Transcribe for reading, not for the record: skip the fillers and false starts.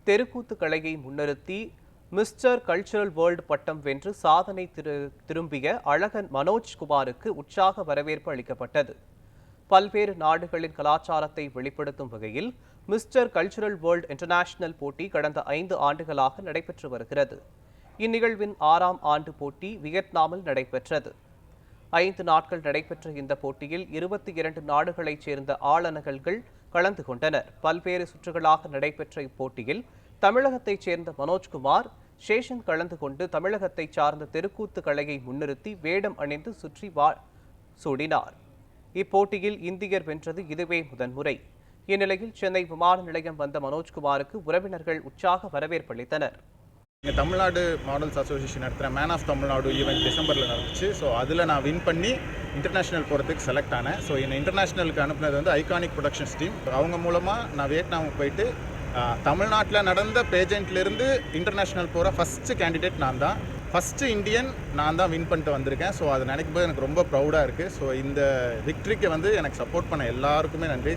தெருக்கூத்து கலையை முன்னிறுத்தி மிஸ்டர் கல்ச்சுரல் வேர்ல்டு பட்டம் வென்று சாதனை திரும்பிய அழகன் மனோஜ்குமாருக்கு உற்சாக வரவேற்பு அளிக்கப்பட்டது. பல்வேறு நாடுகளின் கலாச்சாரத்தை வெளிப்படுத்தும் வகையில் மிஸ்டர் கல்ச்சுரல் வேர்ல்டு இன்டர்நேஷனல் போட்டி கடந்த 5 ஆண்டுகளாக நடைபெற்று வருகிறது. இந்நிகழ்வின் 6ஆம் ஆண்டு போட்டி வியட்நாமில் நடைபெற்றது. 5 நாட்கள் நடைபெற்ற இந்த போட்டியில் 22 நாடுகளைச் சேர்ந்த ஆளனகல்கள் கலந்து கொண்டனர். பல்வேறு சுற்றுகளாக நடைபெற்ற இப்போட்டியில் தமிழகத்தைச் சேர்ந்த மனோஜ்குமார் சேஷன் கலந்து கொண்டு தமிழகத்தைச் சார்ந்த தெருக்கூத்து கலையை முன்னிறுத்தி வேடம் அணிந்து சுற்றி சூடினார். இப்போட்டியில் இந்தியர் வென்றது இதுவே முதன்முறை. இந்நிலையில் சென்னை விமான நிலையம் வந்த மனோஜ்குமாருக்கு உறவினர்கள் உற்சாக வரவேற்பளித்தனர். தமிழ்நாடு மாடல்ஸ் அசோசியேஷன் நடத்துகிற மேன் ஆஃப் தமிழ்நாடு ஈவெண்ட் டிசம்பரில் நடந்துச்சு. ஸோ அதில் நான் வின் பண்ணி இன்டர்நேஷ்னல் போகிறதுக்கு செலக்ட் ஆனேன். ஸோ என்னை இன்டர்நேஷ்னலுக்கு அனுப்புனது வந்து ஐகானிக் ப்ரொடக்ஷன்ஸ் டீம். அவங்க மூலமாக நான் வியட்நாமுக்கு போயிட்டு தமிழ்நாட்டில் நடந்த பேஜெண்ட்லேருந்து இன்டர்நேஷ்னல் போகிற ஃபஸ்ட்டு கேண்டிடேட் நான் தான். ஃபஸ்ட்டு இந்தியன் நான் தான் வின் பண்ணிட்டு வந்திருக்கேன். ஸோ அதை நினைக்கும் போது எனக்கு ரொம்ப ப்ரௌடாக இருக்குது. ஸோ இந்த விக்ட்ரிக்கு வந்து எனக்கு சப்போர்ட் பண்ண எல்லாருக்குமே நன்றி.